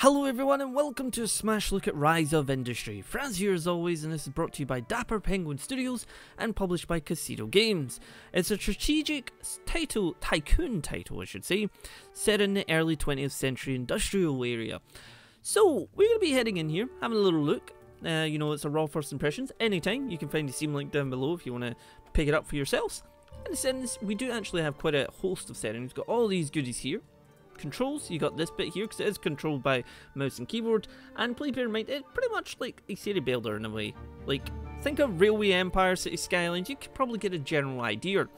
Hello everyone and welcome to a smash look at Rise of Industry. Franz here as always, and this is brought to you by Dapper Penguin Studios and published by Casino Games. It's a strategic tycoon title, I should say, set in the early 20th century industrial area. So we're going to be heading in here, having a little look. You know, it's a raw first impressions. Anytime, you can find the Steam link down below if you want to pick it up for yourselves. And the settings, we do actually have quite a host of settings. We've got all these goodies here. Controls, you got this bit here because it is controlled by mouse and keyboard, and please bear in mind it's pretty much like a city builder in a way. Like, think of Railway Empire, City Skylines, you could probably get a general idea.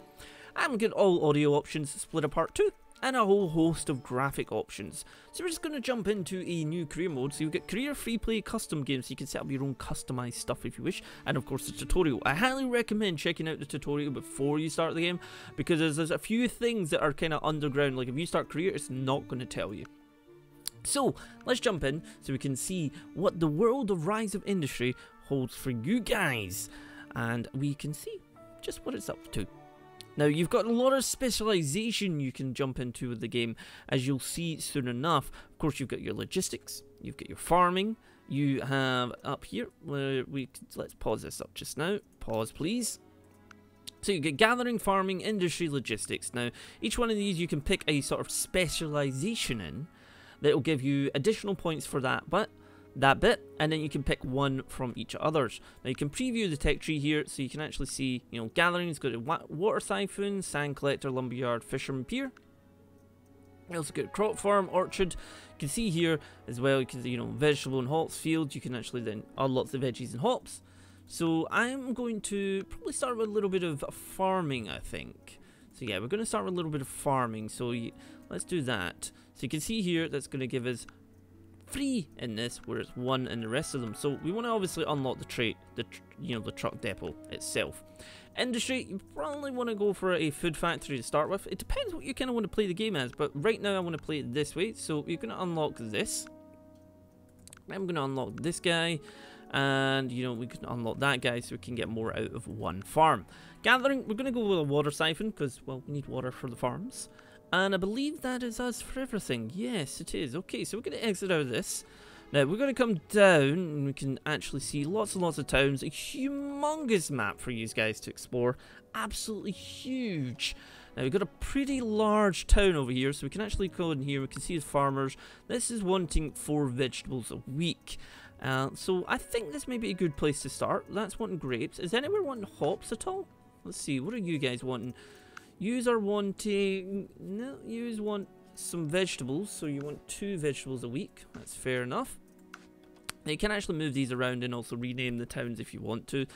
And we get all audio options split apart too, and a whole host of graphic options. So we're just going to jump into a new career mode. So you get career, free play, custom games, so you can set up your own customized stuff if you wish, and of course the tutorial. I highly recommend checking out the tutorial before you start the game, because there's a few things that are kind of underground. Like if you start career, it's not going to tell you. So let's jump in so we can see what the world of Rise of Industry holds for you guys, and we can see just what it's up to. Now, you've got a lot of specialization you can jump into with the game, as you'll see soon enough. Of course, you've got your logistics, you've got your farming, you have up here, where let's pause this up just now. Pause, please. So you get gathering, farming, industry, logistics. Now, each one of these you can pick a sort of specialization in that will give you additional points for that bit, and then you can pick one from each others. Now you can preview the tech tree here, so you can actually see, you know, gathering has got a water siphon, sand collector, lumberyard, fisherman pier. You also get crop farm, orchard. You can see here as well, you can, you know, vegetable and hops fields. You can actually then unlock the veggies and hops. So I'm going to probably start with a little bit of farming, I think. So yeah, we're going to start with a little bit of farming. So let's do that. So you can see here that's going to give us 3 in this, whereas 1 in the rest of them. So we want to obviously unlock the truck depot itself. Industry, you probably want to go for a food factory to start with. It depends what you kind of want to play the game as, but right now I want to play it this way. So you're going to unlock this. I'm going to unlock this guy, and you know, we can unlock that guy so we can get more out of one farm. Gathering, we're going to go with a water siphon because, well, we need water for the farms. And I believe that is us for everything. Yes, it is. Okay, so we're going to exit out of this. Now, we're going to come down, and we can actually see lots and lots of towns. A humongous map for you guys to explore. Absolutely huge. Now, we've got a pretty large town over here, so we can actually go in here. We can see the farmers. This is wanting 4 vegetables a week. So I think this may be a good place to start. That's wanting grapes. Is anyone wanting hops at all? Let's see. What are you guys wanting? Yous are wanting, no, yous want some vegetables, so you want 2 vegetables a week. That's fair enough. Now you can actually move these around and also rename the towns if you want to.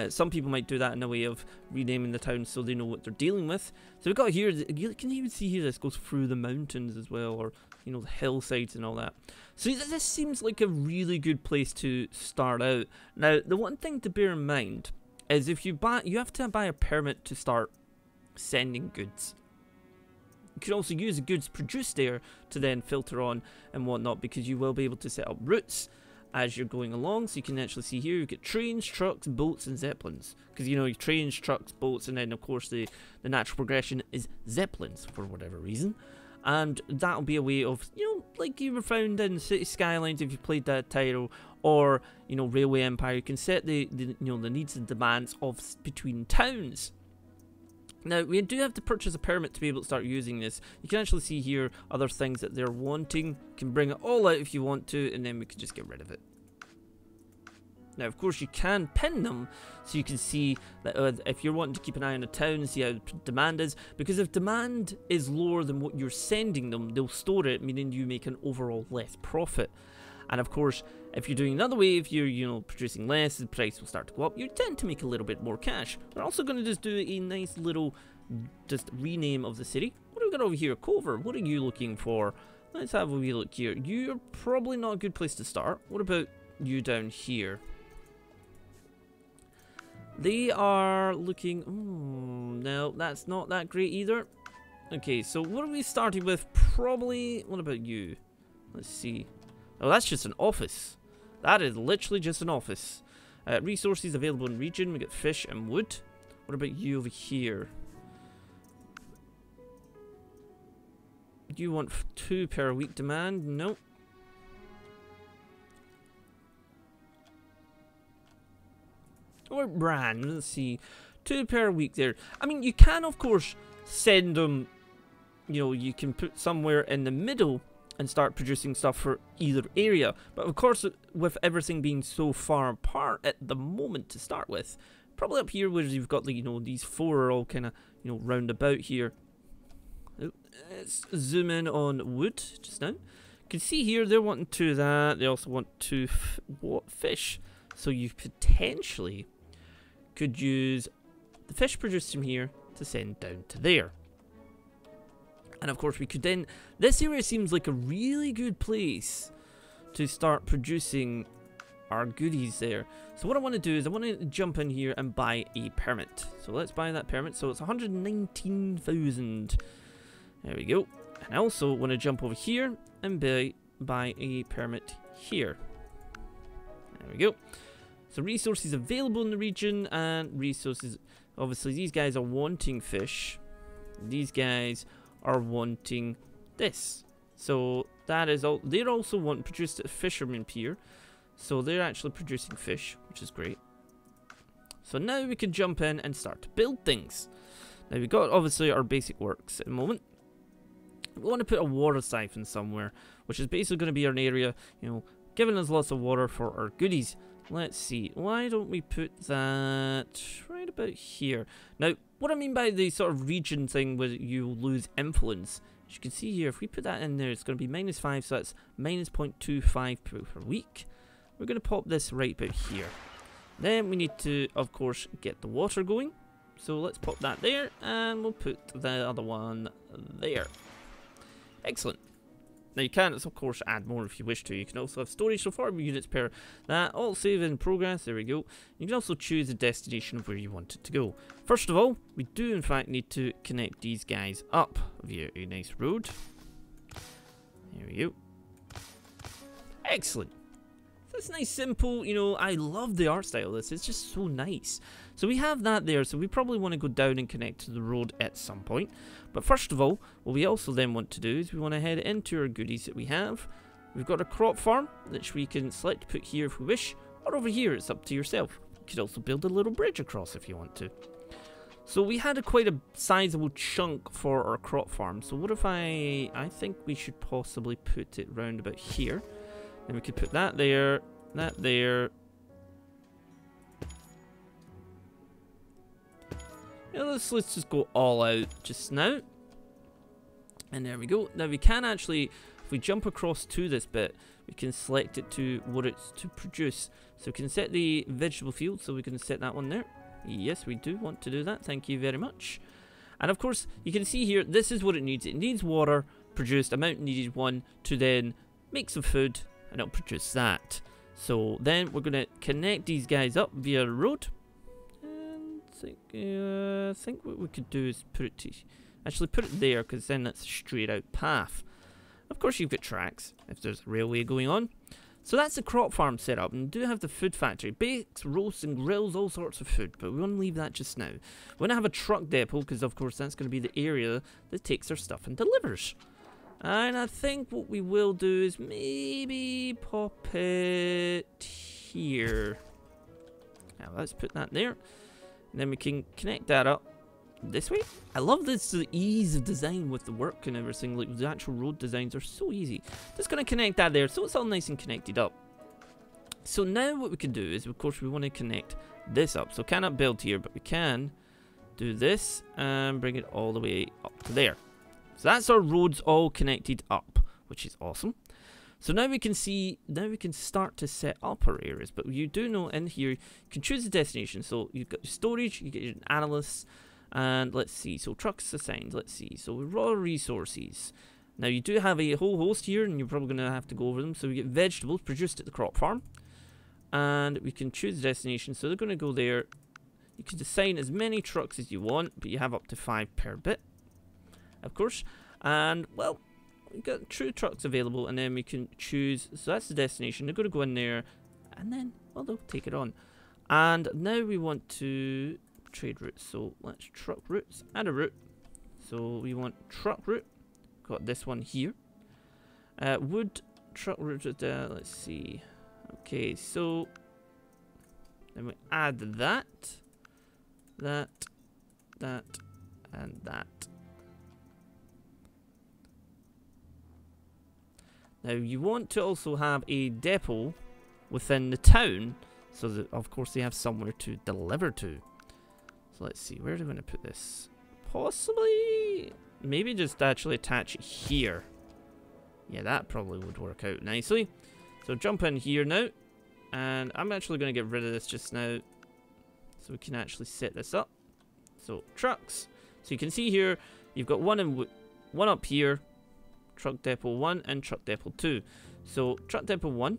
Some people might do that in a way of renaming the towns so they know what they're dealing with. So we've got here, you can even see here this goes through the mountains as well, or, you know, the hillsides and all that. So this seems like a really good place to start out. Now, the one thing to bear in mind is if you have to buy a permit to start sending goods. You can also use the goods produced there to then filter on and whatnot, because you will be able to set up routes as you're going along. So you can actually see here you get trains, trucks, boats, and zeppelins, because you know, trains, trucks, boats, and then of course the natural progression is zeppelins for whatever reason. And that'll be a way of, you know, like you were found in City Skylines if you played that title, or, you know, Railway Empire. You can set the you know, the needs and demands of between towns. Now, we do have to purchase a permit to be able to start using this. You can actually see here other things that they're wanting. You can bring it all out if you want to, and then we can just get rid of it. Now, of course, you can pin them, so you can see that if you're wanting to keep an eye on the town, see how demand is. Because if demand is lower than what you're sending them, they'll store it, meaning you make an overall less profit. And of course, if you're doing another way, if you're, you know, producing less, the price will start to go up. You tend to make a little bit more cash. We're also going to just do a nice little just rename of the city. What do we got over here? Cover, what are you looking for? Let's have a wee look here. You're probably not a good place to start. What about you down here? They are looking... no, that's not that great either. Okay, so what are we starting with? Probably... what about you? Let's see. Oh, that's just an office. That is literally just an office. Resources available in region. We get fish and wood. What about you over here? Do you want 2 per week demand? Nope. what brand? Let's see. 2 per week there. I mean, you can, of course, send them, you know, you can put somewhere in the middle and start producing stuff for either area. But of course, with everything being so far apart at the moment to start with, probably up here where you've got, like, you know, these 4 are all kind of, you know, round about here. Let's zoom in on wood just now. You can see here they're wanting to that. They also want to fish. So you potentially could use the fish produced from here to send down to there. And of course we could then, this area seems like a really good place to start producing our goodies there. So what I want to do is I want to jump in here and buy a permit. So let's buy that permit. So it's 119,000. There we go. And I also want to jump over here and buy a permit here. There we go. So resources available in the region, and resources, obviously these guys are wanting fish. These guys are wanting this. So that is all. They're also wanting produced at a fisherman pier. So they're actually producing fish, which is great. So now we can jump in and start to build things. Now we've got obviously our basic works at the moment. We want to put a water siphon somewhere, which is basically going to be an area, you know, giving us lots of water for our goodies. Let's see, why don't we put that right about here? Now, what I mean by the sort of region thing where you lose influence, as you can see here, if we put that in there, it's going to be -5, so that's minus 0.25 per week. We're going to pop this right about here. Then we need to, of course, get the water going. So let's pop that there, and we'll put the other one there. Excellent. Now you can, of course, add more if you wish to. You can also have storage, so 4 units per that. All save in progress. There we go. You can also choose the destination of where you want it to go. First of all, we do in fact need to connect these guys up via a nice road. There we go. Excellent. That's nice, simple, you know, I love the art style of this. It's just so nice. So we have that there, so we probably want to go down and connect to the road at some point. But first of all, what we also then want to do is we want to head into our goodies that we have. We've got a crop farm, which we can select to put here if we wish, or over here, it's up to yourself. You could also build a little bridge across if you want to. So we had quite a sizable chunk for our crop farm. So what if I think we should possibly put it round about here. And we could put that there, that there. Yeah, let's just go all out just now. And there we go. Now we can actually, if we jump across to this bit, we can select it to what it's to produce. So we can set the vegetable field, so we can set that one there. Yes, we do want to do that. Thank you very much. And of course, you can see here, this is what it needs. It needs water produced, amount needed 1, to then make some food, and it'll produce that. So then we're going to connect these guys up via a road. And I think what we could do is put it there, because then that's a straight out path. Of course you've got tracks if there's a railway going on. So that's the crop farm set up, and we do have the food factory. Bakes, roasts and grills all sorts of food, but we want to leave that just now. We want to have a truck depot, because of course that's going to be the area that takes our stuff and delivers. And I think what we will do is maybe pop it here. Now let's put that there. And then we can connect that up this way. I love this, the ease of design with the work and everything. Like the actual road designs are so easy. Just going to connect that there so it's all nice and connected up. So now what we can do is, of course, we want to connect this up. So cannot build here, but we can do this and bring it all the way up to there. So that's our roads all connected up, which is awesome. So now we can see, now we can start to set up our areas. But you do know in here, you can choose the destination. So you've got your storage, you get your analysts, and let's see. So trucks assigned, let's see. So raw resources. Now you do have a whole host here, and you're probably going to have to go over them. So we get vegetables produced at the crop farm. And we can choose the destination. So they're going to go there. You can assign as many trucks as you want, but you have up to 5 per bit, of course. And, well, we've got true trucks available, and then we can choose. So that's the destination. They're going to go in there, and then, well, they'll take it on. And now we want to trade routes. So let's truck routes, add a route. So we want truck route. Got this one here. Wood truck route. Let's see. Okay, so Then we add that, that, and that. Now you want to also have a depot within the town, so that of course they have somewhere to deliver to. So let's see, where do we want to put this? Possibly, maybe just actually attach it here. Yeah, that probably would work out nicely. So jump in here now, and I'm actually going to get rid of this just now, so we can actually set this up. So trucks. So you can see here, you've got one up here, truck depot 1 and truck depot 2. So truck depot 1,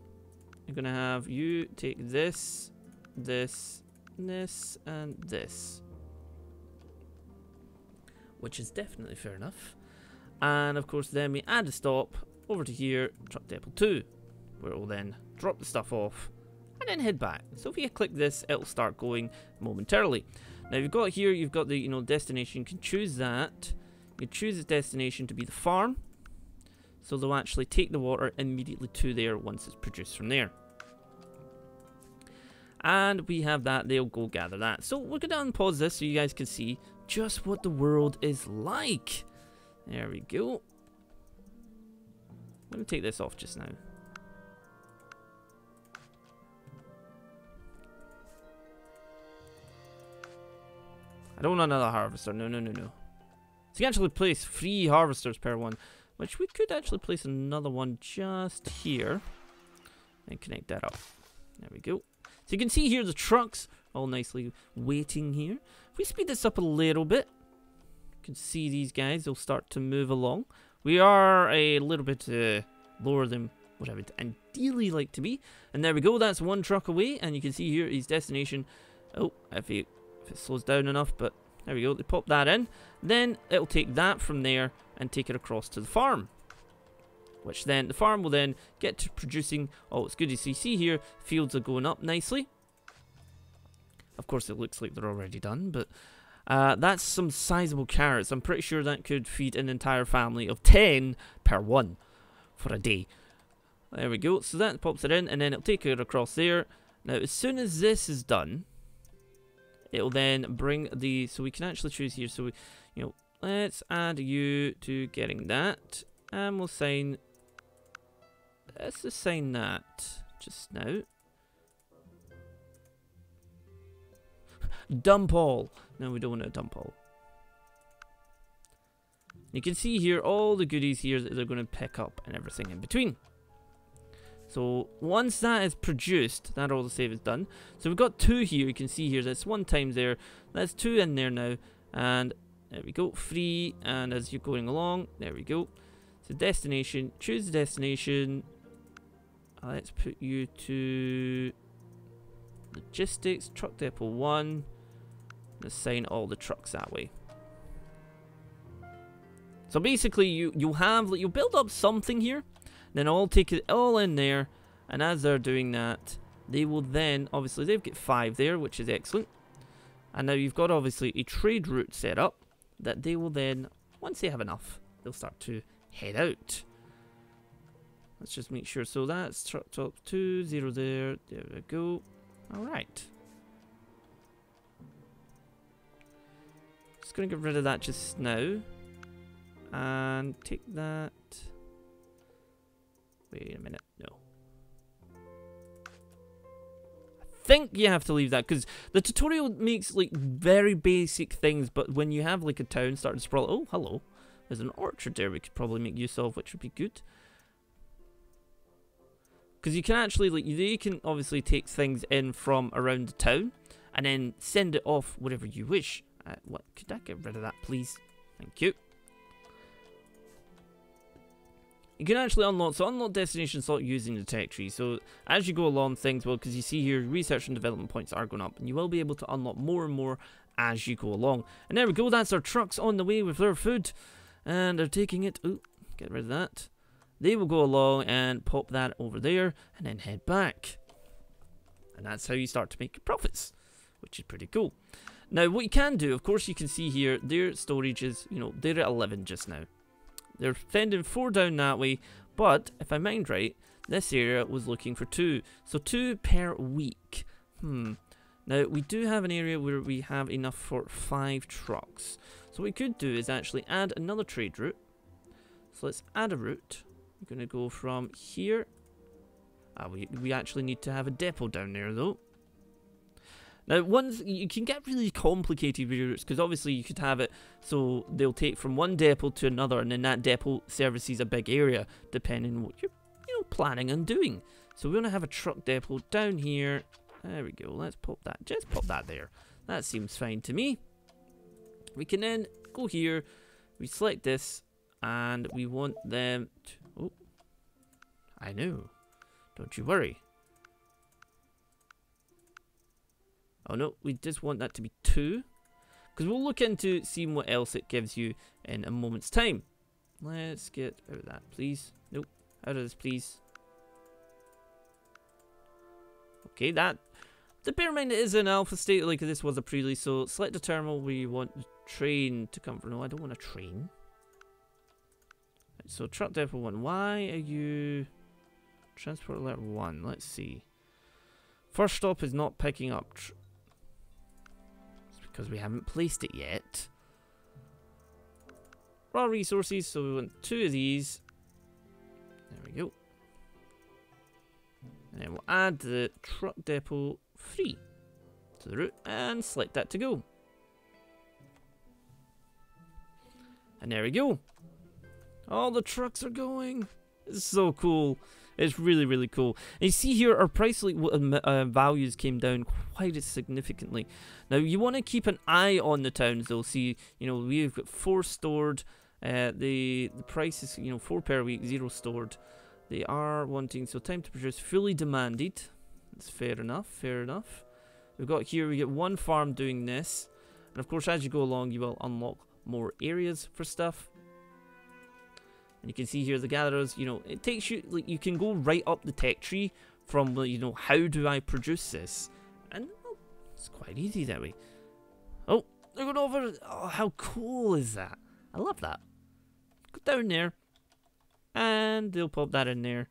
you're going to have you take this, this, this, and this, which is definitely fair enough. And of course then we add a stop over to here, truck depot 2, where it will then drop the stuff off and then head back. So if you click this, it'll start going momentarily. Now you've got here, you've got the destination. You can choose that. You can choose the destination to be the farm, so they'll actually take the water immediately to there once it's produced from there. And we have that, they'll go gather that. So we're going to unpause this so you guys can see just what the world is like. There we go. I'm going to take this off just now. I don't want another harvester. No, no, no, no. So you can actually place 3 harvesters per one, which we could actually place another one just here and connect that up. There we go. So you can see here the trucks all nicely waiting here. If we speed this up a little bit, you can see these guys, they'll start to move along. We are a little bit lower than what I would ideally like to be. And there we go, that's 1 truck away, and you can see here his destination. Oh, if it slows down enough, but there we go, they pop that in. Then it'll take that from there and take it across to the farm, which then the farm will then get to producing all its goodies. So you see here, fields are going up nicely. Of course, it looks like they're already done, but that's some sizable carrots. I'm pretty sure that could feed an entire family of 10 per one for a day. There we go. So that pops it in, and then it'll take it across there. Now, as soon as this is done, it'll then bring the... So we can actually choose here. So, we, let's add you to getting that. And we'll sign... Let's just sign that just now. Dump all. No, we don't want to dump all. You can see here all the goodies here that they're going to pick up and everything in between. So once that is produced, that autosave is done. So we've got 2 here. You can see here that's 1 times there. That's 2 in there now. And there we go. 3. And as you're going along, there we go. So destination. Choose the destination. Let's put you to logistics. Truck depot 1. Assign all the trucks that way. So basically, you'll build up something here. Then I'll take it all in there, and as they're doing that, they will then, obviously they've got 5 there, which is excellent. And now you've got obviously a trade route set up that they will then, once they have enough, they'll start to head out. Let's just make sure. So that's truck top 2, 0 there. There we go. Alright. Just going to get rid of that just now. And take that. Wait a minute. No. I think you have to leave that because the tutorial makes like very basic things, but when you have like a town starting to sprawl. Oh, hello. There's an orchard there we could probably make use of, which would be good. Because you can actually, like, they can obviously take things in from around the town and then send it off wherever you wish. What? Could I get rid of that, please? Thank you. You can actually unlock destination slot using the tech tree. So as you go along, things will, because you see here, research and development points are going up, and you will be able to unlock more and more as you go along. And there we go, that's our trucks on the way with their food, and they're taking it. Oh, get rid of that. They will go along and pop that over there, and then head back. And that's how you start to make your profits, which is pretty cool. Now, what you can do, of course, you can see here, their storage is, they're at 11 just now. They're sending 4 down that way, but if I mind right, this area was looking for 2. So 2 per week. Now, we do have an area where we have enough for 5 trucks. So what we could do is actually add another trade route. So let's add a route. We're going to go from here. We actually need to have a depot down there, though. Now, you can get really complicated with routes, because obviously you could have it so they'll take from one depot to another, and then that depot services a big area, depending on what you're planning on doing. So we're going to have a truck depot down here. There we go. Let's pop that. Just pop that there. That seems fine to me. We can then go here. We select this, and we want them to... Oh, I know. Don't you worry. Oh no, we just want that to be 2. Because we'll look into seeing what else it gives you in a moment's time. Let's get out of that, please. Nope, out of this, please. Okay, that... bear in mind it is an alpha state, like this was a pre-release, so select a terminal where you want the train to come from. No, I don't want a train. Right, so truck depot 1, why are you... Transport alert 1, let's see. First stop is not picking up. It's because we haven't placed it yet. Raw resources, so we want 2 of these. There we go. And then we'll add the truck depot 3 to the route and select that to go. And there we go. All the trucks are going. It's so cool. It's really, really cool. And you see here, our price values came down quite significantly. Now, you want to keep an eye on the towns, though. See, we've got 4 stored. The price is, 4 per week, 0 stored. They are wanting, so time to produce fully demanded. That's fair enough, fair enough. We get 1 farm doing this. And of course, as you go along, you will unlock more areas for stuff. And you can see here the gatherers, it takes you, you can go right up the tech tree from, how do I produce this? And, well, it's quite easy that way. Oh, they're going over. Oh, how cool is that? I love that. Go down there. And they'll pop that in there.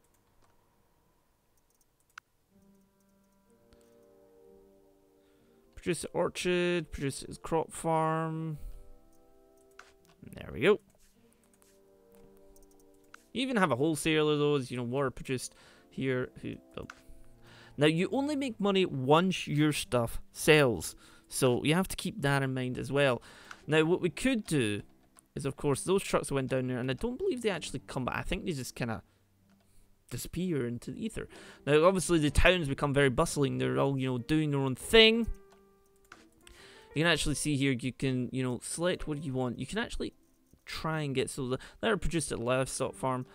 Produce an orchard, produce a crop farm. There we go. You even have a wholesaler, though, as water produced here. Now, you only make money once your stuff sells, so you have to keep that in mind as well. Now, what we could do is, of course, those trucks went down there, and I don't believe they actually come back. I think they just kind of disappear into the ether. Now, obviously, the towns become very bustling. They're all, doing their own thing. You can actually see here, you can, select what you want. You can actually try and get, so that are produced at livestock farm.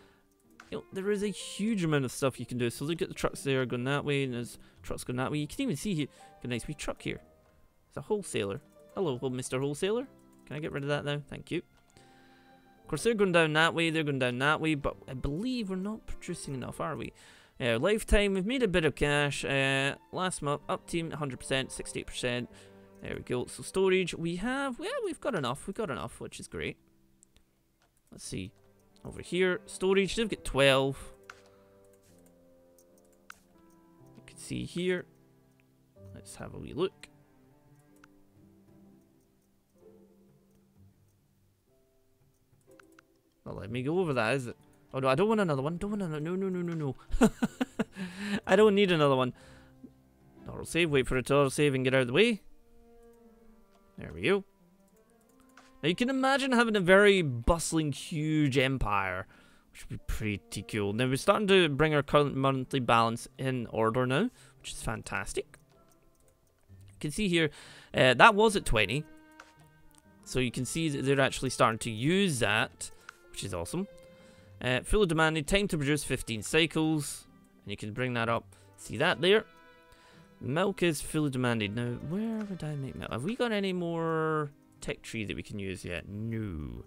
There is a huge amount of stuff you can do. So look at the trucks there going that way, and there's trucks going that way. You can even see here, a nice wee truck here. It's a wholesaler. Hello, Mr. Wholesaler. Can I get rid of that now? Thank you. Of course, they're going down that way, they're going down that way, but I believe we're not producing enough, are we? Lifetime, we've made a bit of cash. Last month, up team 100%, 68%. There we go. So storage, we've got enough. We've got enough, which is great. Let's see. Over here, storage, they've got 12. You can see here. Let's have a wee look. Not let me go over that, is it? Oh no, I don't want another one. Don't want another. No. I don't need another one. Auto save, wait for it to auto save and get out of the way. There we go. Now you can imagine having a very bustling, huge empire, which would be pretty cool. Now we're starting to bring our current monthly balance in order now, which is fantastic. You can see here, that was at 20. So you can see that they're actually starting to use that, which is awesome. Fully demanded, time to produce 15 cycles. And you can bring that up. See that there? Milk is fully demanded. Now, where would I make milk? Have we got any more tech tree that we can use yet? No.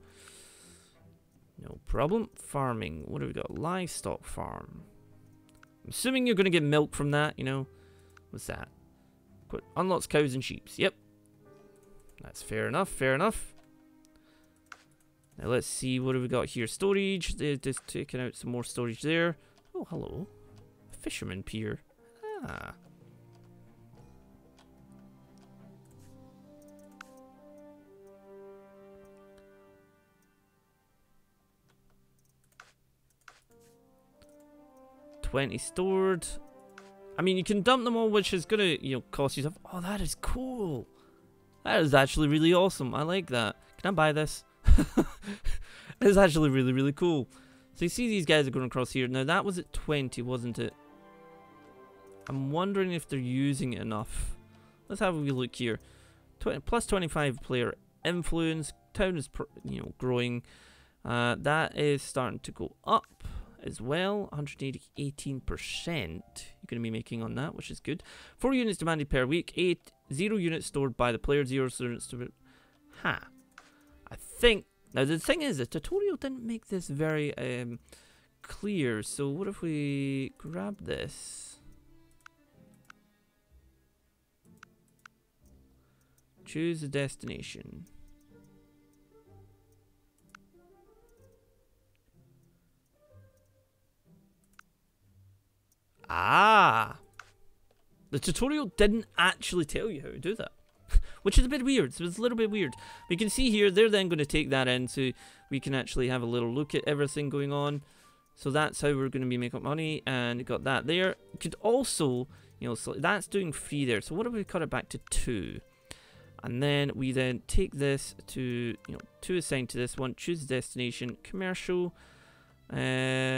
No problem. Farming. What do we got? Livestock farm. I'm assuming you're going to get milk from that, What's that? Unlocks cows and sheep. Yep. That's fair enough. Fair enough. Now let's see, what have we got here? Storage. They're just taking out some more storage there. Oh, hello. A fisherman pier. Ah. 20 stored. I mean, you can dump them all, which is gonna, you know, cost you stuff. Oh, that is cool. That is actually really awesome. I like that. Can I buy this? It's actually really, really cool. So you see these guys are going across here. Now that was at 20, wasn't it? I'm wondering if they're using it enough. Let's have a wee look here. Plus 25 player influence. Town is, you know, growing. That is starting to go up as well. 118%. You're going to be making on that, which is good. 4 units demanded per week. 0 units stored by the player. 0 units stored. I think. Now the thing is, the tutorial didn't make this very clear. So what if we grab this? Choose a destination. Ah! The tutorial didn't actually tell you how to do that. Which is a bit weird. So it's a little bit weird. But you can see here, they're then going to take that in so we can actually have a little look at everything going on. So that's how we're going to be making money. And you got that there. You could also, you know, so that's doing 3 there. So what if we cut it back to 2? And then we then take this to, you know, 2 assigned to this one. Choose destination. Commercial. Oh,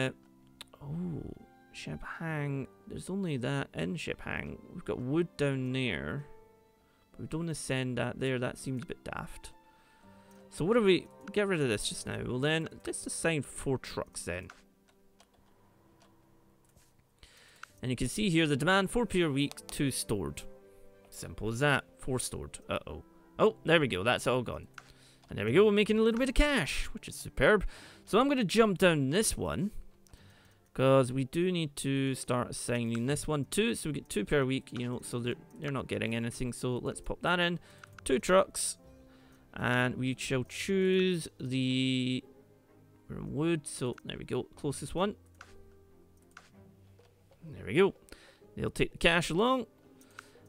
Ship Hang. There's only that in Ship Hang. We've got wood down there. But we don't ascend that there. That seems a bit daft. So what do we... Get rid of this just now. Well then, let's assign 4 trucks then. And you can see here the demand 4 per week, 2 stored. Simple as that. 4 stored. Uh-oh. Oh, there we go. That's all gone. And there we go. We're making a little bit of cash, which is superb. So I'm going to jump down this one. Because we do need to start assigning this one too. So we get 2 per week, you know, so they're not getting anything. So let's pop that in. 2 trucks. And we shall choose the... We're in wood, so there we go. Closest one. There we go. They'll take the cash along.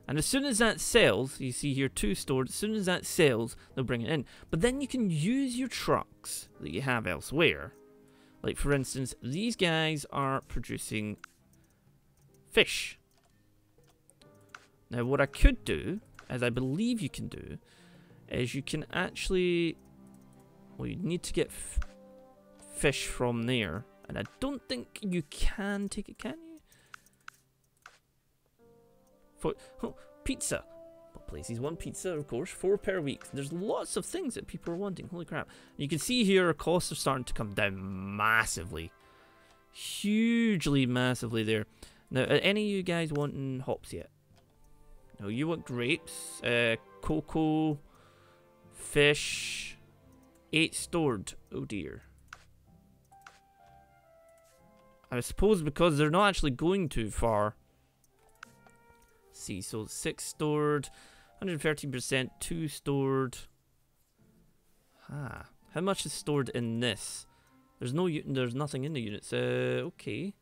And as soon as that sells, you see here 2 stored. As soon as that sells, they'll bring it in. But then you can use your trucks that you have elsewhere. Like, for instance, these guys are producing fish. Now, what I could do, as I believe you can do, is you can actually... Well, you need to get fish from there. And I don't think you can take it, can you? Oh, pizza. What places want pizza, of course. 4 per week. There's lots of things that people are wanting. Holy crap. You can see here our costs are starting to come down massively. Hugely, massively there. Now, are any of you guys wanting hops yet? No, you want grapes, cocoa, fish, 8 stored. Oh dear. I suppose because they're not actually going too far. See, so 6 stored, 113%, 2 stored. How much is stored in this? There's nothing in the units. Okay.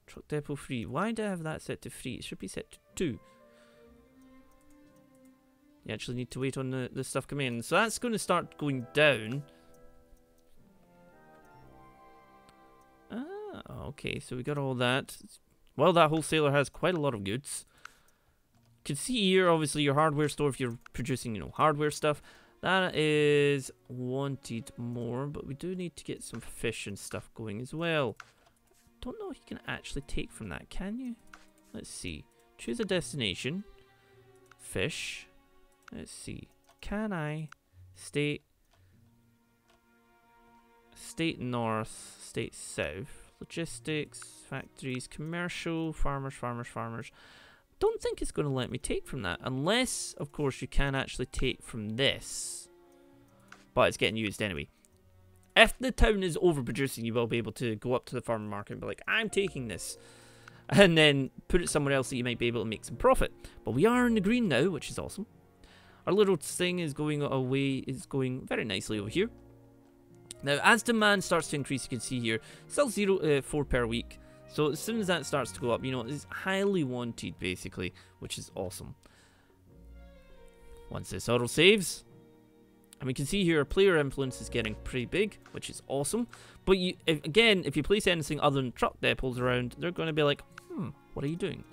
Truck depot 3. Why do I have that set to 3? It should be set to 2. You actually need to wait on the stuff coming in. So that's going to start going down. Okay, so we got all that. Well, that wholesaler has quite a lot of goods. You can see here, obviously, your hardware store, if you're producing, you know, hardware stuff. That is wanted more, but we do need to get some fish and stuff going as well. Don't know if you can actually take from that, can you? Let's see. Choose a destination. Fish. Let's see. Can I? State north, state south. Logistics, factories, commercial, farmers. Don't think it's going to let me take from that. Unless, of course, you can actually take from this. But it's getting used anyway. If the town is overproducing, you will be able to go up to the farmer market and be like, I'm taking this. And then put it somewhere else that you might be able to make some profit. But we are in the green now, which is awesome. Our little thing is going away, is going very nicely over here. Now, as demand starts to increase, you can see here, still 4 per week. So as soon as that starts to go up, you know, it's highly wanted, basically, which is awesome. Once this auto saves, And we can see here player influence is getting pretty big, which is awesome. But again, if you place anything other than truck depots around, they're going to be like, what are you doing?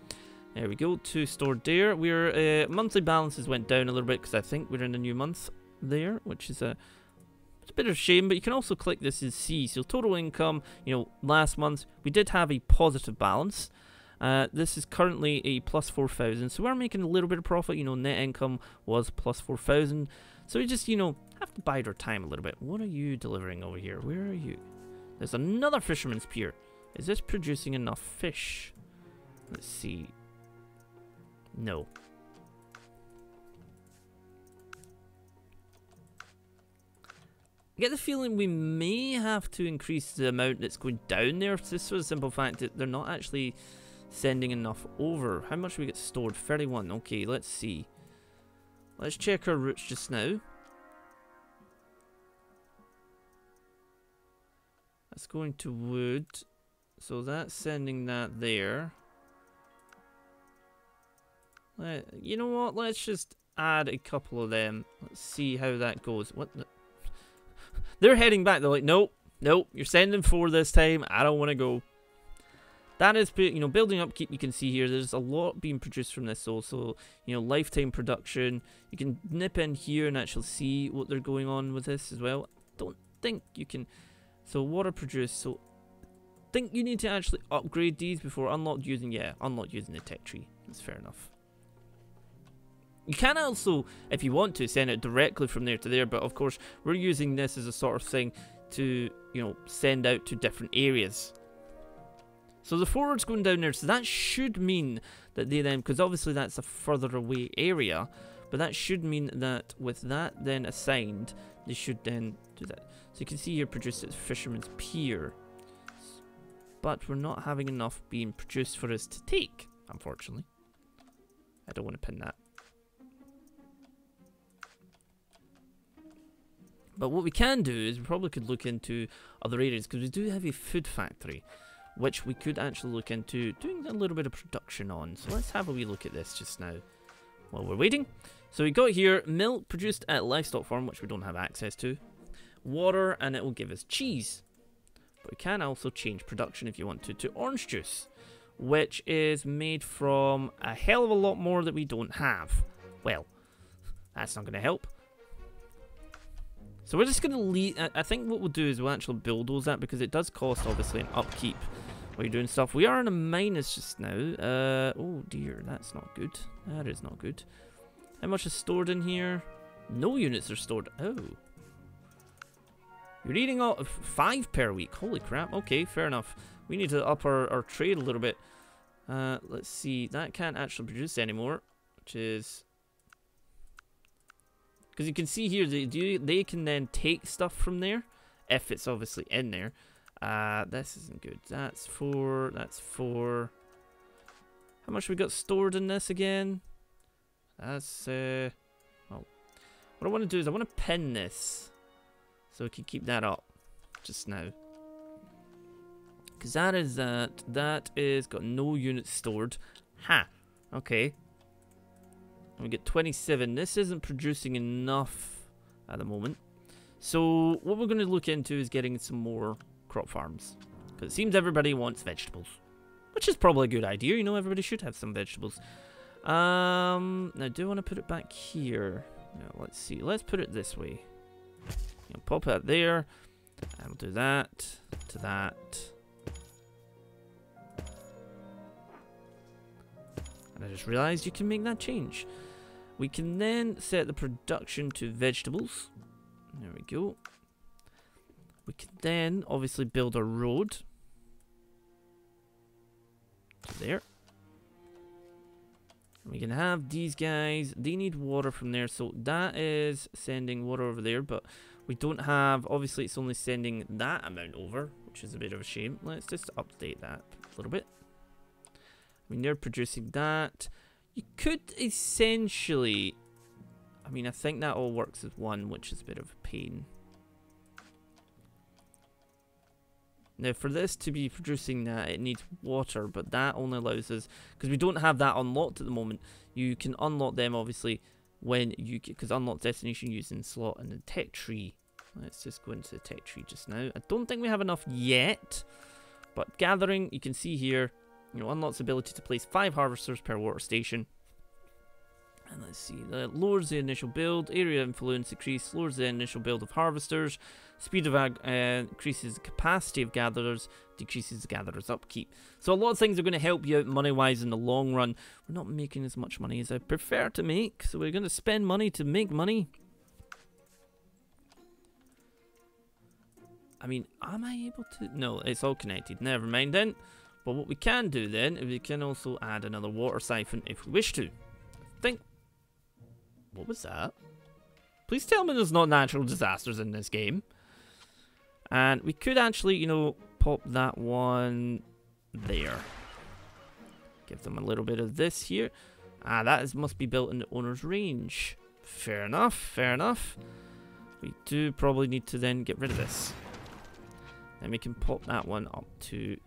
There we go, 2 stored there. We're monthly balances went down a little bit because I think we're in a new month there, which is it's a bit of a shame. But you can also click this and see. So total income, you know, last month we did have a positive balance. This is currently a plus 4,000, so we're making a little bit of profit. You know, net income was plus 4,000. So we just, you know, have to bide our time a little bit. What are you delivering over here? Where are you? There's another fisherman's pier. Is this producing enough fish? Let's see. No. I get the feeling we may have to increase the amount that's going down there, just for the simple fact that they're not actually sending enough over. How much we get stored? 31. Okay, let's see. Let's check our routes just now. That's going to wood. So that's sending that there. You know what? Let's just add a couple of them. Let's see how that goes. What the? They're heading back. They're like, nope, nope, you're sending 4 this time. I don't want to go. That is, you know, building upkeep. You can see here there's a lot being produced from this also. You know, lifetime production. You can nip in here and actually see what they're going on with this as well. Don't think you can. So water produced. So think you need to actually upgrade these before unlock using the tech tree. That's fair enough. You can also, if you want to, send it directly from there to there, but of course we're using this as a sort of thing to, you know, send out to different areas. So the forward's going down there, so that should mean that they then, because obviously that's a further away area, but that should mean that with that then assigned, they should then do that. So you can see here produced at Fisherman's Pier, but we're not having enough being produced for us to take, unfortunately. I don't want to pin that. But what we can do is we probably could look into other areas, because we do have a food factory, which we could actually look into doing a little bit of production on. So let's have a wee look at this just now while we're waiting. So we got here milk produced at livestock farm, which we don't have access to. Water, and it will give us cheese. But we can also change production if you want to orange juice, which is made from a hell of a lot more that we don't have. Well, that's not going to help. So we're just going to leave. I think what we'll do is we'll actually bulldoze that, because it does cost obviously an upkeep while you're doing stuff. We are in a minus just now. Oh dear, that's not good. That is not good. How much is stored in here? No units are stored. Oh. You're eating all 5 per week. Holy crap. Okay, fair enough. We need to up our trade a little bit. Let's see. That can't actually produce anymore, which is... Because you can see here, they can then take stuff from there, if it's obviously in there. This isn't good. That's 4. That's 4. How much we got stored in this again? That's, well, what I want to do is I want to pin this, so we can keep that up just now. Because that is that. That is got no units stored. Ha! Okay. We get 27. This isn't producing enough at the moment. So what we're going to look into is getting some more crop farms. Because it seems everybody wants vegetables. Which is probably a good idea. You know, everybody should have some vegetables. Now, do I want to put it back here? No, let's see. Let's put it this way. You know, pop it there. And we'll do that to that. And I just realized you can make that change. We can then set the production to vegetables. There we go. We can then obviously build a road to there. We can have these guys, they need water from there, so that is sending water over there, but we don't have, obviously it's only sending that amount over, which is a bit of a shame. Let's just update that a little bit. I mean, they're producing that. You could essentially, I mean, I think that all works as one, which is a bit of a pain. Now, for this to be producing that, it needs water, but that only allows us, because we don't have that unlocked at the moment, you can unlock them, obviously, when you get, because unlock destination using slot and the tech tree. Let's just go into the tech tree just now. I don't think we have enough yet, but gathering, you can see here, you know, unlocks the ability to place 5 harvesters per water station. And let's see, that lowers the initial build, area influence increase, lowers the initial build of harvesters, speed of increases the capacity of gatherers, decreases the gatherers' upkeep. So a lot of things are going to help you out money-wise in the long run. We're not making as much money as I prefer to make, so we're going to spend money to make money. I mean, am I able to? No, it's all connected. Never mind then. But what we can do then, is we can also add another water siphon if we wish to. I think. What was that? Please tell me there's not natural disasters in this game. And we could actually, you know, pop that one there. Give them a little bit of this here. Ah, that must be built in the owner's range. Fair enough, fair enough. We do probably need to then get rid of this. Then we can pop that one up to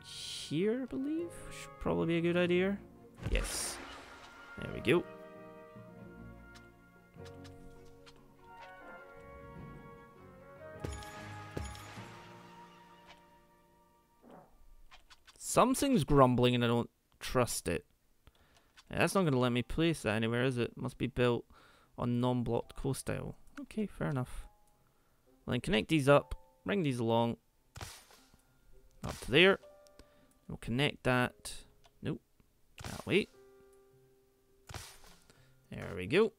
here, I believe. Should probably be a good idea. Yes. There we go. Something's grumbling and I don't trust it. Yeah, that's not going to let me place that anywhere, is it? Must be built on non-blocked coastile. Okay, fair enough. Well, then connect these up. Bring these along. Up to there. We'll connect that. Nope. That way. There we go.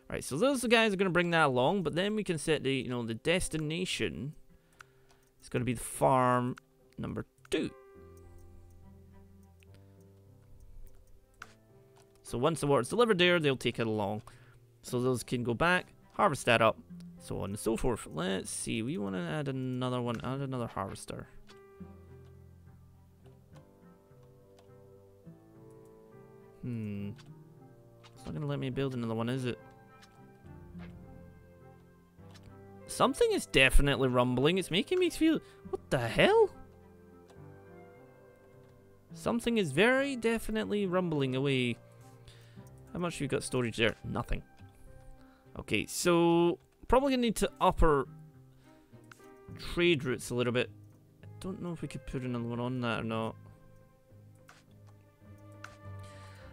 Right, so those guys are going to bring that along, but then we can set the, you know, the destination. It's going to be the farm number 2. So once the water's delivered there, they'll take it along. So those can go back, harvest that up, so on and so forth. Let's see, we want to add another one, add another harvester. It's not going to let me build another one, is it? Something is definitely rumbling. It's making me feel... What the hell? Something is very definitely rumbling away. How much have you got storage there? Nothing. Okay, so... Probably going to need to up our trade routes a little bit. I don't know if we could put another one on that or not.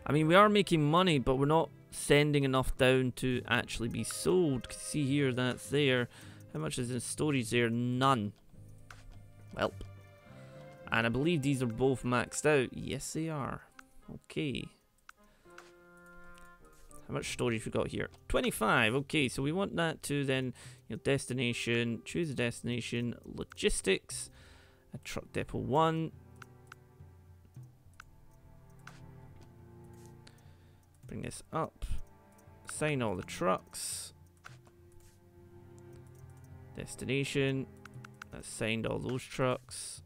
I mean, we are making money, but we're not sending enough down to actually be sold. See here, that's there. How much is in storage there? None. Welp. And I believe these are both maxed out. Yes, they are. Okay. How much storage we got here? 25. Okay, so we want that to then, you know, destination. Choose a destination. Logistics. A truck depot 1. Bring this up. Assign all the trucks. Destination. Assigned all those trucks.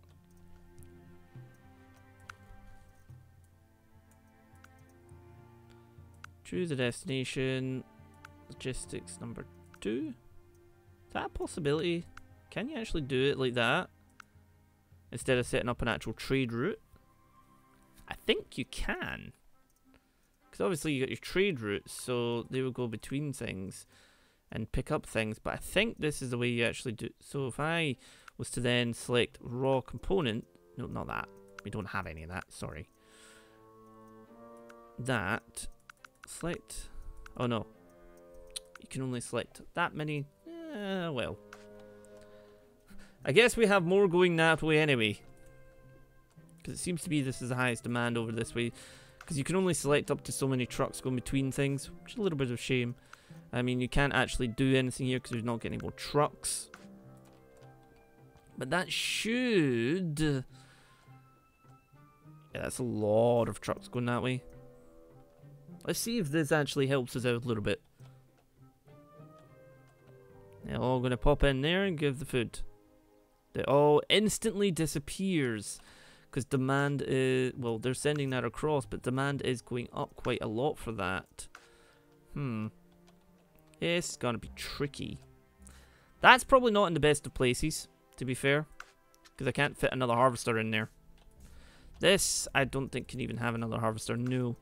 Choose a destination. Logistics number 2. Is that a possibility? Can you actually do it like that? Instead of setting up an actual trade route? I think you can. Because obviously you got your trade routes, so they will go between things and pick up things. But I think this is the way you actually do. So if I was to then select raw component, no, not that. We don't have any of that. Sorry. That select. Oh no, you can only select that many. Well, I guess we have more going that way anyway. Because it seems to be this is the highest demand over this way. Because you can only select up to so many trucks going between things, which is a little bit of a shame. I mean, you can't actually do anything here because there's not getting any more trucks. But that should... Yeah, that's a lot of trucks going that way. Let's see if this actually helps us out a little bit. They're all going to pop in there and give the food. It all instantly disappears. Because demand is... Well, they're sending that across, but demand is going up quite a lot for that. It's going to be tricky. That's probably not in the best of places, to be fair. Because I can't fit another harvester in there. This, I don't think can even have another harvester. No.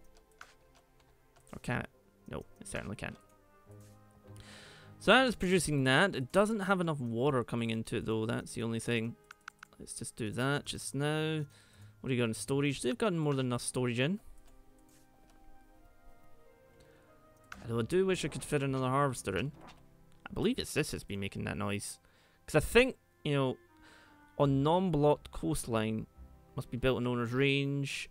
Or can it? No, it certainly can't. So that is producing that. It doesn't have enough water coming into it though, that's the only thing. Let's just do that just now. What do you got in storage? They've gotten more than enough storage in. Although I do wish I could fit another harvester in. I believe it's this that's been making that noise. Because I think, you know, on non-blocked coastline, must be built in owner's range.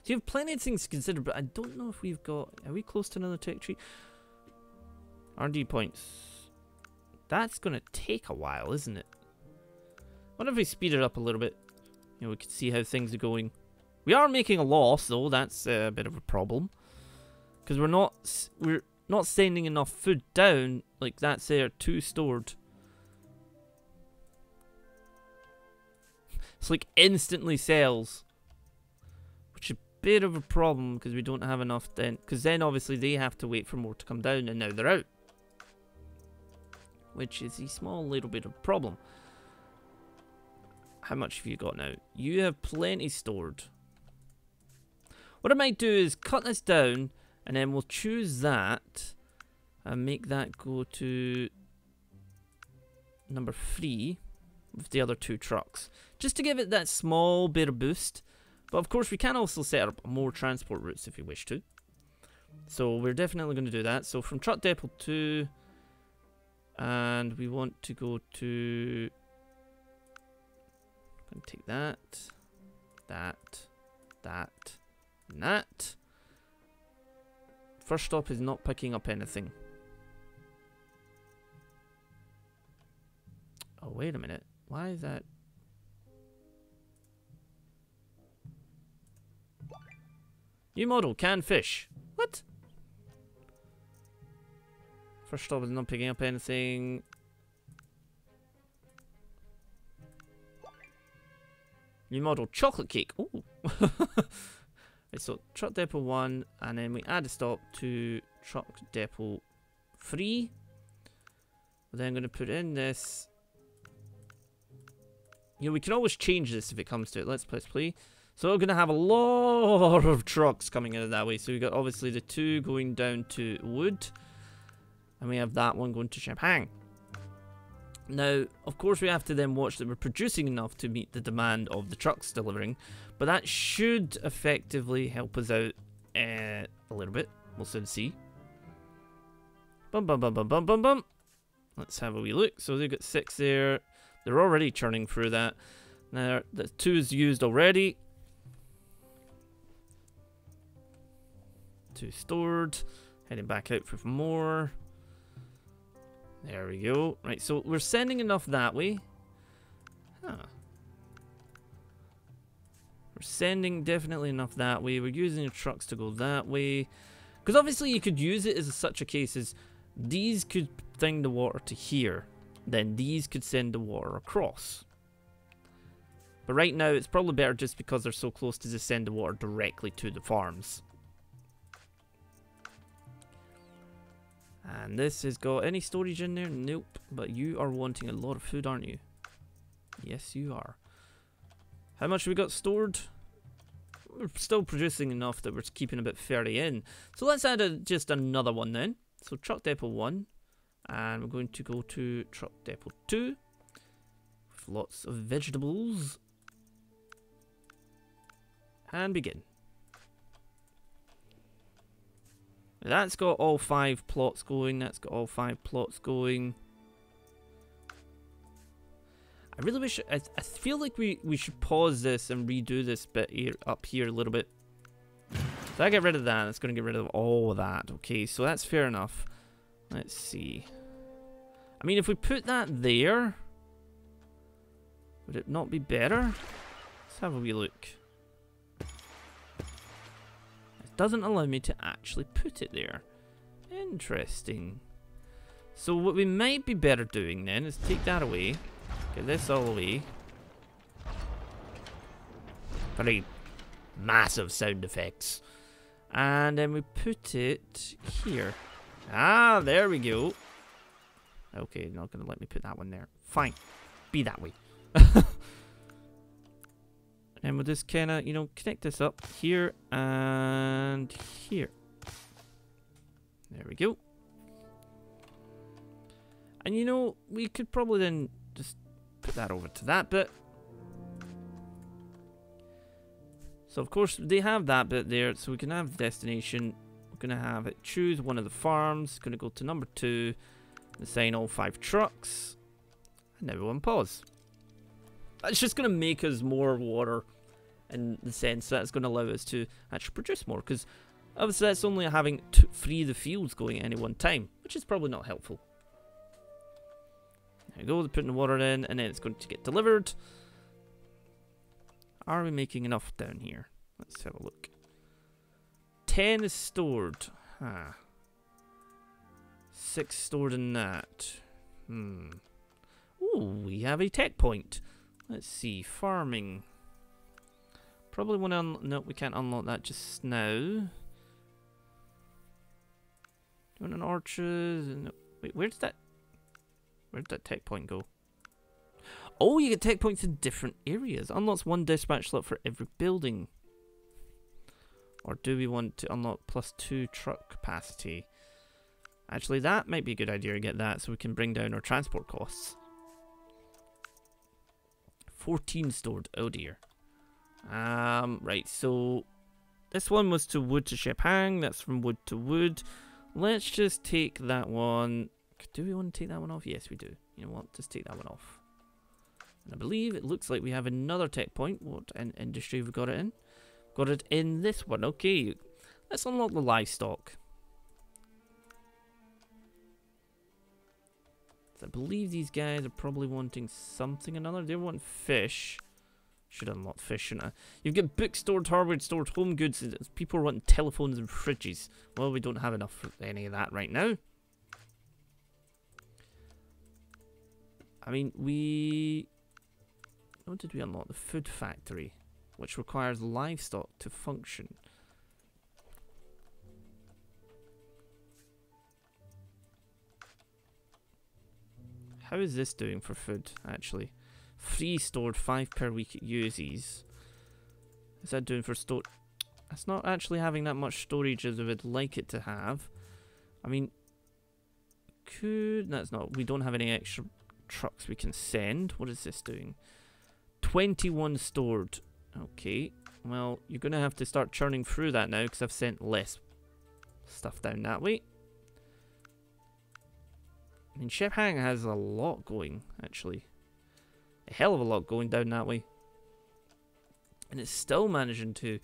So you have plenty of things to consider, but I don't know if we've got... Are we close to another tech tree? R&D points. That's going to take a while, isn't it? What if we speed it up a little bit? You know, we can see how things are going. We are making a loss, though. That's a bit of a problem. Because we're not sending enough food down. Like, that's there, 2 stored. It's like instantly sells. Which is a bit of a problem because we don't have enough then. Because then, obviously, they have to wait for more to come down, and now they're out. Which is a small little bit of a problem. How much have you got now? You have plenty stored. What I might do is cut this down, and then we'll choose that, and make that go to number 3 with the other 2 trucks. Just to give it that small bit of boost. But of course we can also set up more transport routes if you wish to. So we're definitely going to do that. So from truck depot 2, and we want to go to... I'm going to take that, and that. First stop is not picking up anything. Oh, wait a minute. Why is that? New model, can fish. What? First stop is not picking up anything. New model, chocolate cake. Ooh. Right, so truck depot 1, and then we add a stop to truck depot 3. We're then going to put in this. You know, we can always change this if it comes to it. Let's press play. So we're going to have a lot of trucks coming in that way. So we've got obviously the 2 going down to Wood. And we have that one going to Champagne. Now, of course, we have to then watch that we're producing enough to meet the demand of the trucks delivering. But that should effectively help us out a little bit. We'll soon see. Bum, bum, bum, bum, bum, bum, bum. Let's have a wee look. So they've got 6 there. They're already churning through that. Now, the 2 is used already. 2 stored. Heading back out for more. There we go. Right, so we're sending enough that way. Huh. We're sending definitely enough that way. We're using the trucks to go that way. Because obviously you could use it as such a case as these could bring the water to here. Then these could send the water across. But right now it's probably better just because they're so close to just send the water directly to the farms. And this has got any storage in there? Nope. But you are wanting a lot of food, aren't you? Yes, you are. How much have we got stored? We're still producing enough that we're keeping a bit fairly in. So let's add just another one then. So truck depot 1. And we're going to go to truck depot 2. With lots of vegetables. And begin. That's got all 5 plots going. That's got all 5 plots going. I really wish... I feel like we should pause this and redo this bit here, up here a little bit. So I get rid of that. It's going to get rid of all of that. Okay, so that's fair enough. Let's see. I mean, if we put that there... Would it not be better? Let's have a wee look. Doesn't allow me to actually put it there. Interesting. So what we might be better doing then is take that away. Get this all away. Very massive sound effects. And then we put it here. Ah, there we go. Okay, not going to let me put that one there. Fine. Be that way. And we'll just kind of, you know, connect this up here and here. There we go. And you know, we could probably then just put that over to that bit. So of course they have that bit there, so we can have destination. We're going to have it choose one of the farms. Going to go to number 2, assign all 5 trucks, and now we'll unpause. That's just going to make us more water, in the sense that it's going to allow us to actually produce more, because obviously that's only having 3 of the fields going at any one time, which is probably not helpful. There we go, they're putting the water in, and then it's going to get delivered. Are we making enough down here? Let's have a look. 10 is stored. 6 stored in that. Ooh, we have a tech point. Let's see, farming. Probably want to no, we can't unlock that just now. Do you want an orchard? No. Wait, where'd that tech point go? Oh, you get tech points in different areas. Unlocks 1 dispatch slot for every building. Or do we want to unlock +2 truck capacity? Actually, that might be a good idea to get that so we can bring down our transport costs. 14 stored. Oh dear. Right, so this one was to wood to ship hang. That's from wood to wood. Let's just take that one. Do we want to take that one off? Yes, we do. You know what? Just take that one off. And I believe it looks like we have another tech point. What industry have we got it in? Got it in this one. Okay. Let's unlock the livestock. So I believe these guys are probably wanting something or another. They want fish. Should unlock fish, shouldn't I? You've got book stored, hardware stored, home goods. People are wanting telephones and fridges. Well, we don't have enough for any of that right now. I mean, what did we unlock? The food factory, which requires livestock to function. How is this doing for food, actually? 3 stored, 5 per week it uses. Is that doing for store? It's not actually having that much storage as I would like it to have. I mean, that's not, we don't have any extra trucks we can send. What is this doing? 21 stored. Okay, well, you're going to have to start churning through that now because I've sent less stuff down that way. I mean, Ship Hang has a lot going, actually. A hell of a lot going down that way. And it's still managing to.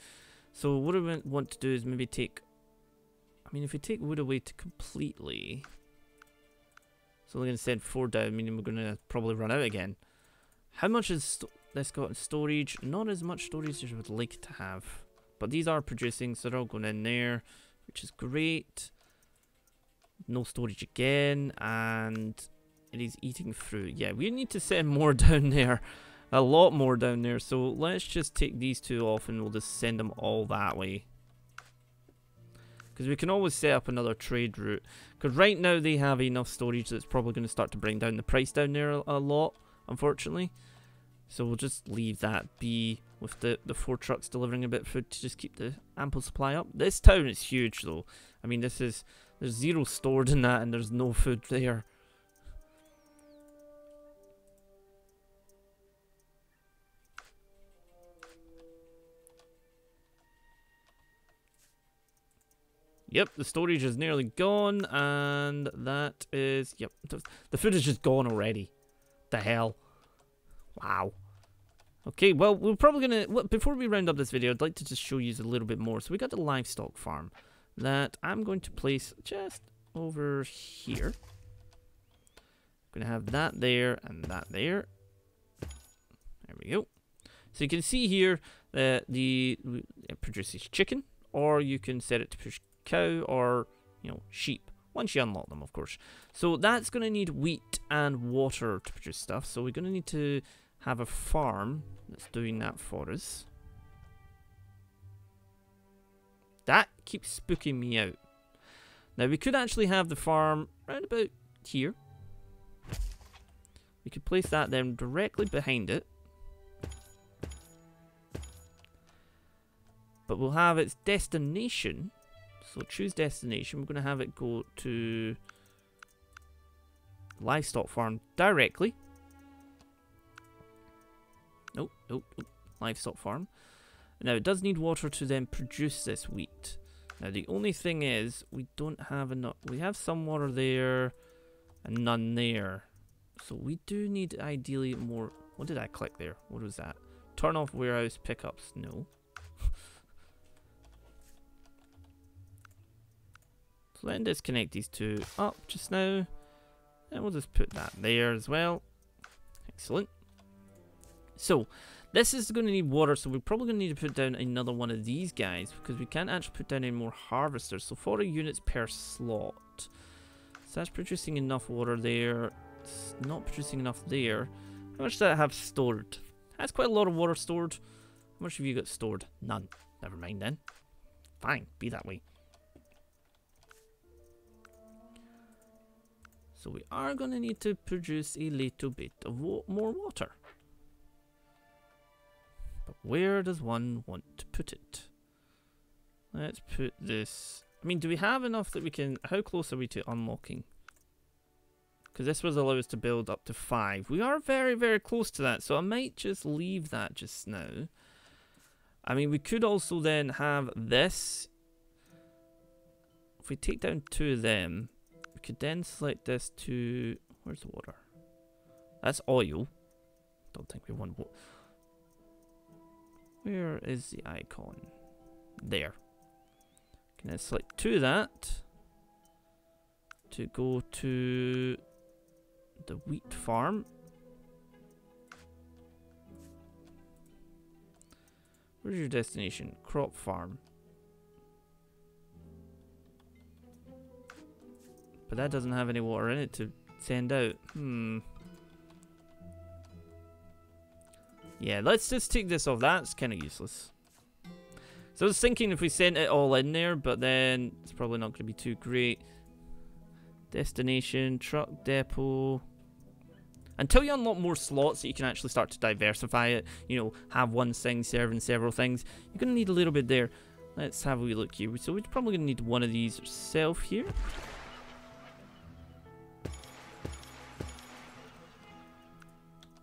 So what I want to do is maybe take, I mean, if we take wood away to completely, it's only going to send 4 down, meaning we're going to probably run out again. How much is this got in storage? Not as much storage as I would like to have. But these are producing, so they're all going in there, which is great. No storage again, and it is eating through. Yeah, we need to send more down there. A lot more down there. So let's just take these 2 off and we'll just send them all that way. Because we can always set up another trade route. Because right now they have enough storage that's probably going to start to bring down the price down there a lot, unfortunately. So we'll just leave that be with the 4 trucks delivering a bit of food to just keep the ample supply up. This town is huge though. I mean, there's 0 stored in that and there's no food there. Yep, the storage is nearly gone, and that is, yep, the food is just gone already. The hell. Wow. Okay, well, we're probably gonna, before we round up this video, I'd like to just show you a little bit more. So we got the livestock farm that I'm going to place just over here. I'm gonna have that there and that there. There we go. So you can see here that it produces chicken, or you can set it to push cow or, you know, sheep, once you unlock them, of course. So that's going to need wheat and water to produce stuff, so we're going to need to have a farm that's doing that for us. That keeps spooking me out. Now we could actually have the farm right about here. We could place that then directly behind it. we'll have its destination. So choose destination. We're going to have it go to livestock farm directly. Nope, nope, nope. Livestock farm. Now it does need water to then produce this wheat. Now the only thing is we don't have enough. We have some water there and none there. So we do need ideally more. What did I click there? What was that? Turn off warehouse pickups. No. So then disconnect these two up just now. And we'll just put that there as well. Excellent. So this is going to need water, so we're probably going to need to put down another one of these guys because we can't actually put down any more harvesters. So 40 units per slot. So that's producing enough water there. It's not producing enough there. How much does that have stored? That's quite a lot of water stored. How much have you got stored? None. Never mind then. Fine, be that way. So we are going to need to produce a little bit of more water. But where does one want to put it? Let's put this... I mean, do we have enough that we can... How close are we to unlocking? Because this would allow us to build up to 5. We are very, very close to that, so I might just leave that just now. I mean, we could also then have this. If we take down 2 of them... We could then select this to... Where's the water? That's oil. Don't think we want... Where is the icon? There. Can then select 2 of that. To go to... the wheat farm. Where's your destination? Crop farm. But that doesn't have any water in it to send out. Yeah, let's just take this off. That's kind of useless. So I was thinking if we sent it all in there, but then it's probably not going to be too great. Destination, truck depot. Until you unlock more slots that you can actually start to diversify it, you know, have one thing serving several things, you're going to need a little bit there. Let's have a wee look here. So we're probably going to need one of these ourselves here.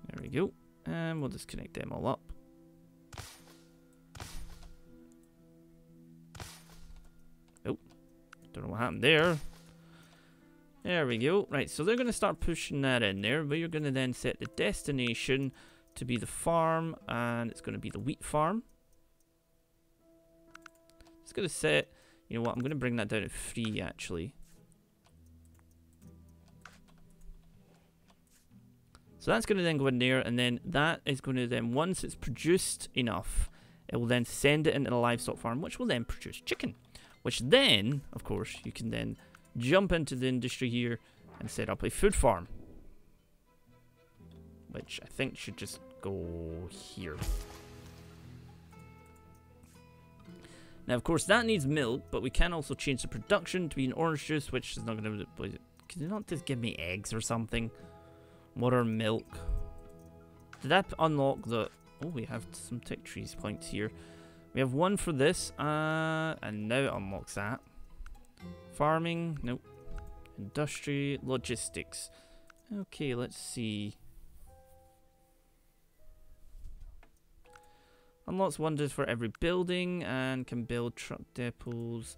There we go. And we'll just connect them all up. Oh, don't know what happened there. There we go. Right, so they're going to start pushing that in there. But you're going to then set the destination to be the farm. And it's going to be the wheat farm. It's going to set... You know what, I'm going to bring that down to 3 actually. So that's going to then go in there, and then that is going to then, once it's produced enough, it will then send it into the livestock farm, which will then produce chicken. Which then, of course, you can then jump into the industry here and set up a food farm. Which I think should just go here. Now, of course, that needs milk, but we can also change the production to be an orange juice, which is not going to... Can you not just give me eggs or something? Water, milk. Did that unlock the... Oh, we have some tick trees points here. We have 1 for this, and now it unlocks that. Farming, nope. Industry, logistics. Okay, let's see. Unlocks wonders for every building, and can build truck depots.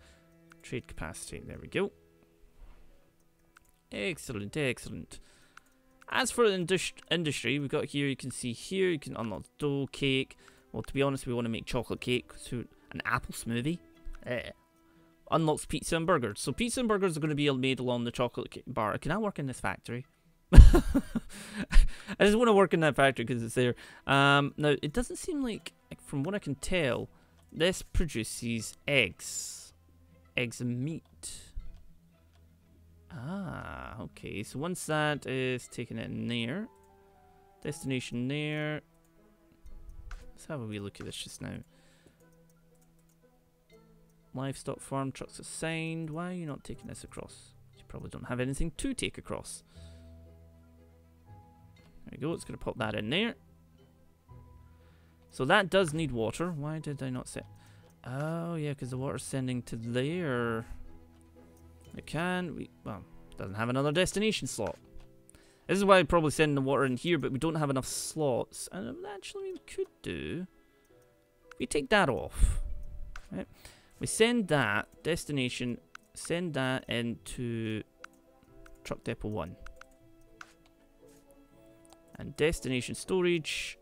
Trade capacity, there we go. Excellent, excellent. As for the industry, we've got here, you can see here, you can unlock dough, cake. Well, to be honest, we want to make chocolate cake. So, an apple smoothie. Unlocks pizza and burgers. So, pizza and burgers are going to be made along the chocolate cake bar. Can I work in this factory? I just want to work in that factory because it's there. Now, it doesn't seem like, from what I can tell, this produces eggs. Eggs and meat. Ah, okay. So once that is taken in there, destination there. Let's have a wee look at this just now. Livestock farm, trucks assigned. Why are you not taking this across? You probably don't have anything to take across. There we go. It's going to pop that in there. So that does need water. Why did I not set? Oh, yeah, because the water's sending to there. It can... well, it doesn't have another destination slot. This is why I'd probably send the water in here, but we don't have enough slots. And actually, we could do... we take that off. Right? We send that destination, send that into truck depot 1. And destination storage,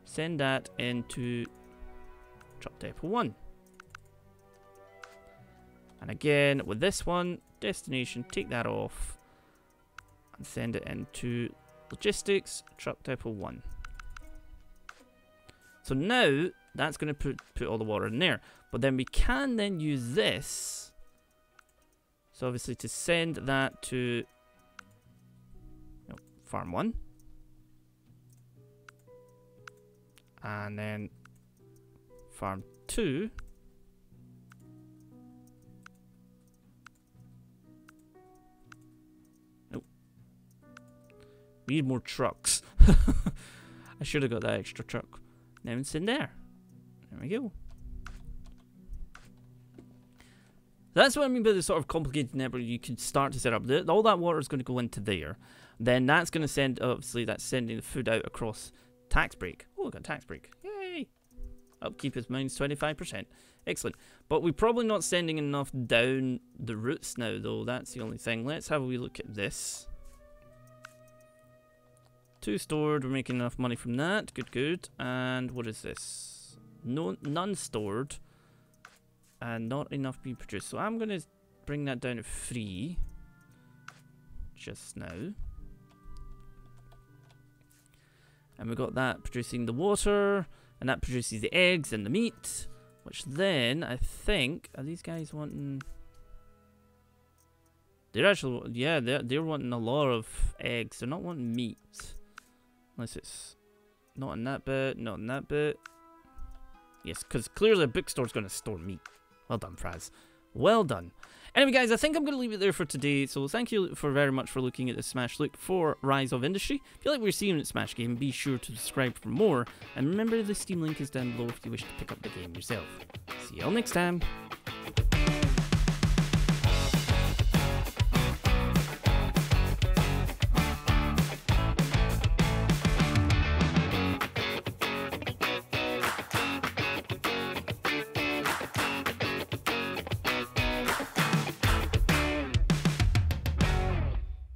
send that into truck depot 1. And again, with this one, destination, take that off. And send it into logistics, truck depot 1. So now, that's going to put all the water in there. But then we can then use this. So obviously to send that to farm 1. And then farm 2. Nope. We need more trucks. I should have got that extra truck. Now it's in there. There we go. That's what I mean by the sort of complicated network you can start to set up. All that water is going to go into there. Then that's going to send, obviously, that's sending the food out across tax break. Oh, we've got tax break. Yay! Upkeep is -25%. Excellent. But we're probably not sending enough down the routes now, though. That's the only thing. Let's have a wee look at this. 2 stored. We're making enough money from that. Good, good. And what is this? No, none stored. And not enough being produced. So I'm going to bring that down to 3. Just now. And we've got that producing the water. And that produces the eggs and the meat. Which then, I think... are these guys wanting... they're actually... yeah, they're wanting a lot of eggs. They're not wanting meat. Unless it's... not in that bit, not in that bit. Yes, because clearly a bookstore's going to store meat. Well done, Fraz. Well done. Anyway, guys, I think I'm going to leave it there for today. So thank you very much for looking at the Smash look for Rise of Industry. If you like what you're seeing at Smash Game, be sure to subscribe for more. And remember, the Steam link is down below if you wish to pick up the game yourself. See you all next time.